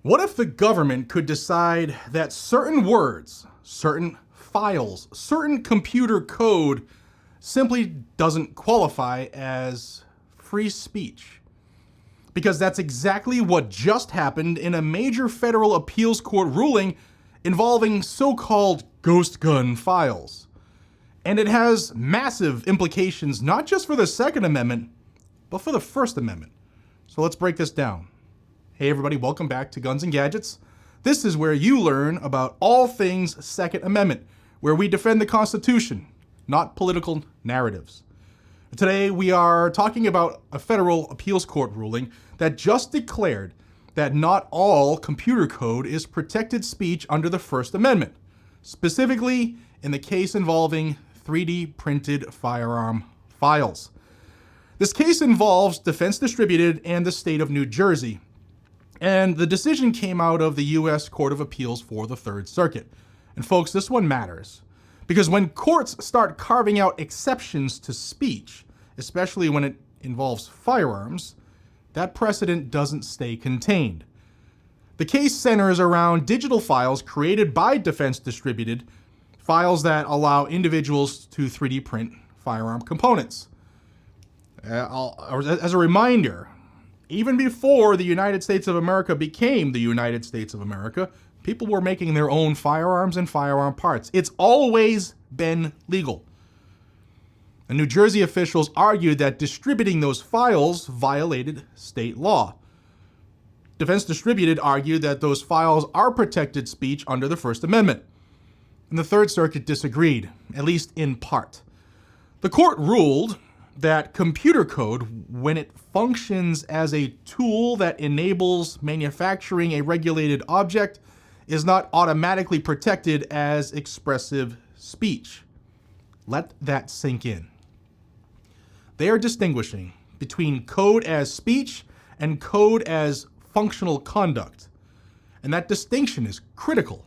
What if the government could decide that certain words, certain files, certain computer code simply doesn't qualify as free speech? Because that's exactly what just happened in a major federal appeals court ruling involving so-called ghost gun files. And it has massive implications not just for the Second Amendment, but for the First Amendment. So let's break this down. Hey everybody, welcome back to Guns and Gadgets. This is where you learn about all things Second Amendment, where we defend the Constitution, not political narratives. Today we are talking about a federal appeals court ruling that just declared that not all computer code is protected speech under the First Amendment, specifically in the case involving 3D printed firearm files. This case involves Defense Distributed and the state of New Jersey. And the decision came out of the U.S. Court of Appeals for the Third Circuit. And folks, this one matters. Because when courts start carving out exceptions to speech, especially when it involves firearms, that precedent doesn't stay contained. The case centers around digital files created by Defense Distributed, files that allow individuals to 3D print firearm components. As a reminder, even before the United States of America became the United States of America, people were making their own firearms and firearm parts. It's always been legal. And New Jersey officials argued that distributing those files violated state law. Defense Distributed argued that those files are protected speech under the First Amendment. And the Third Circuit disagreed, at least in part. The court ruled that computer code, when it functions as a tool that enables manufacturing a regulated object, is not automatically protected as expressive speech. Let that sink in. They are distinguishing between code as speech and code as functional conduct. And that distinction is critical.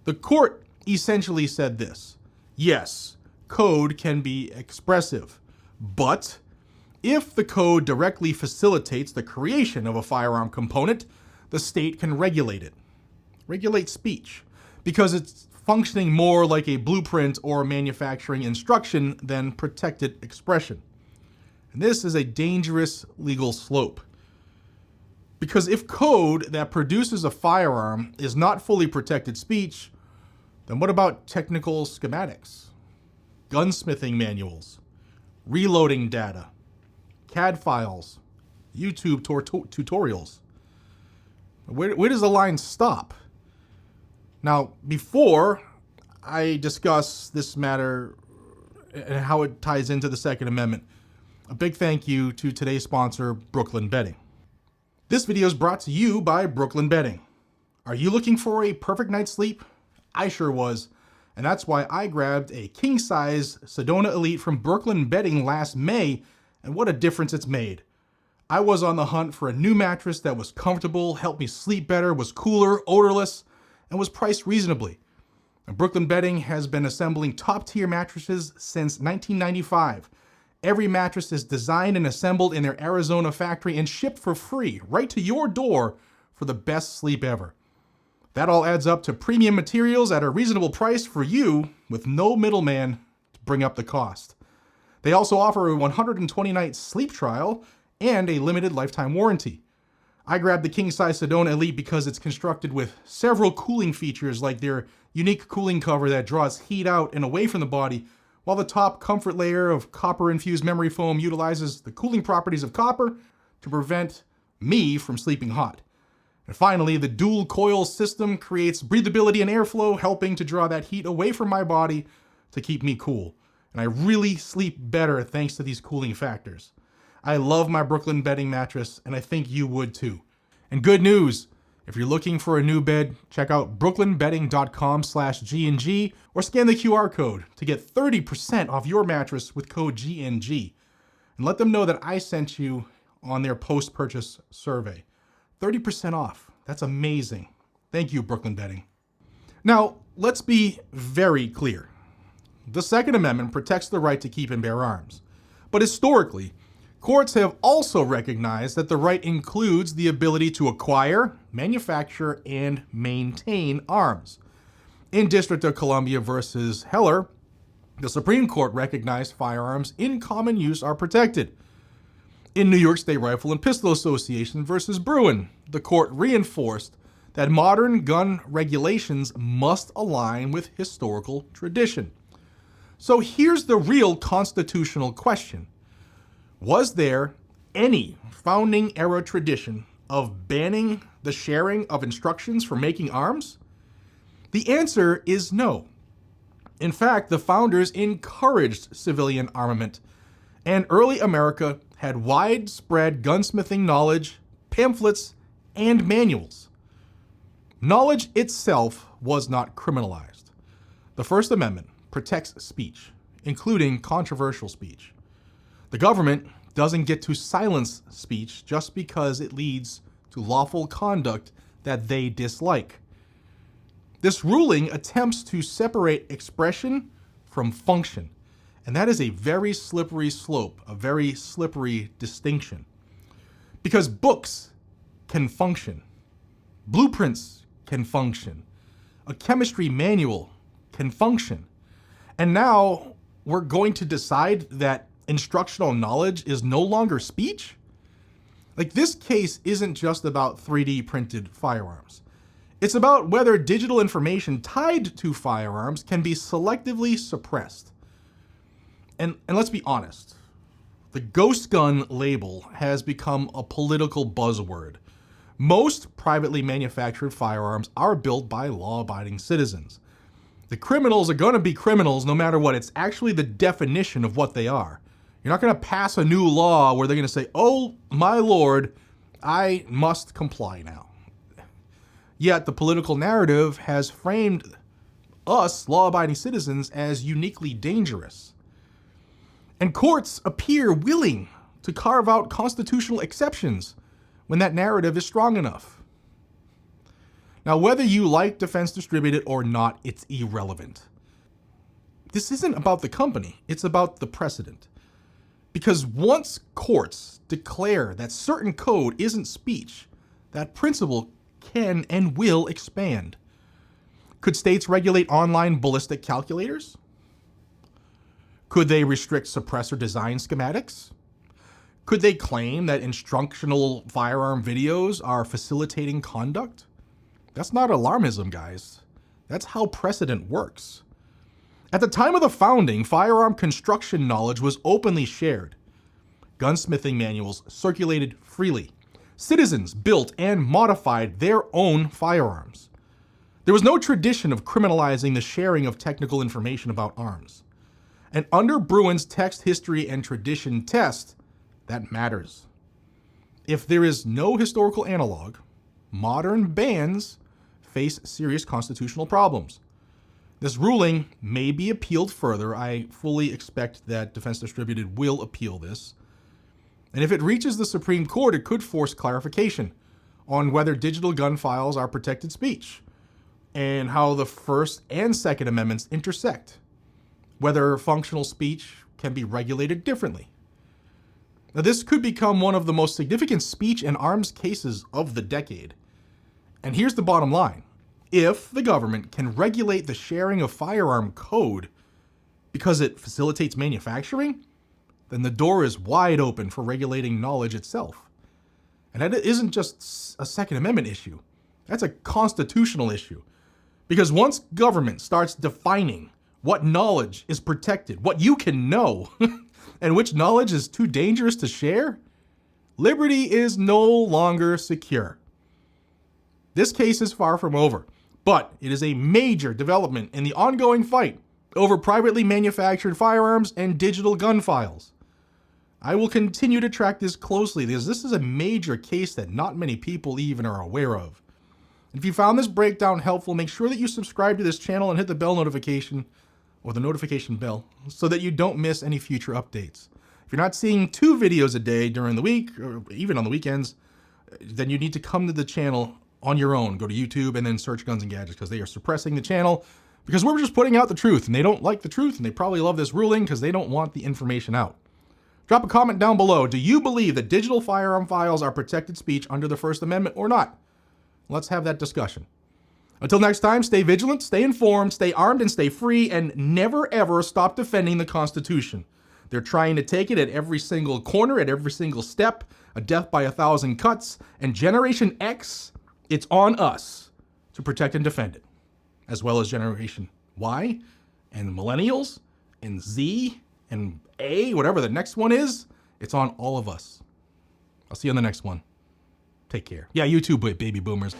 The court essentially said this: yes, code can be expressive, but if the code directly facilitates the creation of a firearm component, the state can regulate it. Regulate speech, because it's functioning more like a blueprint or manufacturing instruction than protected expression. And this is a dangerous legal slope. Because if code that produces a firearm is not fully protected speech, then what about technical schematics, gunsmithing manuals, reloading data, CAD files, YouTube tutorials? Where does the line stop? Now, before I discuss this matter and how it ties into the Second Amendment, a big thank you to today's sponsor, Brooklyn Bedding. This video is brought to you by Brooklyn Bedding. Are you looking for a perfect night's sleep? I sure was. And that's why I grabbed a king-size Sedona Elite from Brooklyn Bedding last May, and what a difference it's made. I was on the hunt for a new mattress that was comfortable, helped me sleep better, was cooler, odorless, and was priced reasonably. And Brooklyn Bedding has been assembling top-tier mattresses since 1995. Every mattress is designed and assembled in their Arizona factory and shipped for free right to your door for the best sleep ever. That all adds up to premium materials at a reasonable price for you with no middleman to bring up the cost. They also offer a 120-night sleep trial and a limited lifetime warranty. I grabbed the king-size Sedona Elite because it's constructed with several cooling features, like their unique cooling cover that draws heat out and away from the body, while the top comfort layer of copper-infused memory foam utilizes the cooling properties of copper to prevent me from sleeping hot. And finally, the dual coil system creates breathability and airflow, helping to draw that heat away from my body to keep me cool. And I really sleep better thanks to these cooling factors. I love my Brooklyn Bedding mattress, and I think you would too. And good news, if you're looking for a new bed, check out brooklynbedding.com/GNG or scan the QR code to get 30% off your mattress with code GNG. And let them know that I sent you on their post-purchase survey. 30% off. That's amazing. Thank you, Brooklyn Bedding. Now, let's be very clear. The Second Amendment protects the right to keep and bear arms. But historically, Courts have also recognized that the right includes the ability to acquire, manufacture, and maintain arms. In District of Columbia versus Heller, the Supreme Court recognized firearms in common use are protected. In New York State Rifle and Pistol Association versus Bruen, the court reinforced that modern gun regulations must align with historical tradition. So here's the real constitutional question. Was there any founding era tradition of banning the sharing of instructions for making arms? The answer is no. In fact, the founders encouraged civilian armament, and early America had widespread gunsmithing knowledge, pamphlets, and manuals. Knowledge itself was not criminalized. The First Amendment protects speech, including controversial speech. The government doesn't get to silence speech just because it leads to lawful conduct that they dislike. This ruling attempts to separate expression from function, and that is a very slippery slope, a very slippery distinction. Because books can function, blueprints can function, a chemistry manual can function, and now we're going to decide that instructional knowledge is no longer speech? Like, this case isn't just about 3D printed firearms. It's about whether digital information tied to firearms can be selectively suppressed. And let's be honest, the ghost gun label has become a political buzzword. Most privately manufactured firearms are built by law-abiding citizens. The criminals are going to be criminals no matter what. It's actually the definition of what they are. You're not going to pass a new law where they're going to say, oh, my lord, I must comply now. Yet the political narrative has framed us, law-abiding citizens, as uniquely dangerous. And courts appear willing to carve out constitutional exceptions when that narrative is strong enough. Now, whether you like Defense Distributed or not, it's irrelevant. This isn't about the company, it's about the precedent. Because once courts declare that certain code isn't speech, that principle can and will expand. Could states regulate online ballistic calculators? Could they restrict suppressor design schematics? Could they claim that instructional firearm videos are facilitating conduct? That's not alarmism, guys. That's how precedent works. At the time of the founding, firearm construction knowledge was openly shared. Gunsmithing manuals circulated freely. Citizens built and modified their own firearms. There was no tradition of criminalizing the sharing of technical information about arms. And under Bruen's text, history, and tradition test, that matters. If there is no historical analog, modern bans face serious constitutional problems. This ruling may be appealed further. I fully expect that Defense Distributed will appeal this. And if it reaches the Supreme Court, it could force clarification on whether digital gun files are protected speech and how the First and Second Amendments intersect, whether functional speech can be regulated differently. Now, this could become one of the most significant speech and arms cases of the decade. And here's the bottom line. If the government can regulate the sharing of firearm code because it facilitates manufacturing, then the door is wide open for regulating knowledge itself. And that isn't just a Second Amendment issue. That's a constitutional issue. Because once government starts defining what knowledge is protected, what you can know, and which knowledge is too dangerous to share, liberty is no longer secure. This case is far from over, but it is a major development in the ongoing fight over privately manufactured firearms and digital gun files. I will continue to track this closely because this is a major case that not many people even are aware of. If you found this breakdown helpful, make sure that you subscribe to this channel and hit the bell notification or the notification bell so that you don't miss any future updates. If you're not seeing 2 videos a day during the week or even on the weekends, then you need to come to the channel on your own. Go to YouTube and then search Guns and Gadgets because they are suppressing the channel because we're just putting out the truth and they don't like the truth and they probably love this ruling because they don't want the information out. Drop a comment down below. Do you believe that digital firearm files are protected speech under the First Amendment or not? Let's have that discussion. Until next time, stay vigilant, stay informed, stay armed, and stay free, and never ever stop defending the Constitution. They're trying to take it at every single corner, at every single step, a death by 1,000 cuts, and Generation X, it's on us to protect and defend it, as well as Generation Y, and Millennials, and Z, and A, whatever the next one is. It's on all of us. I'll see you on the next one. Take care. Yeah, you too, baby boomers.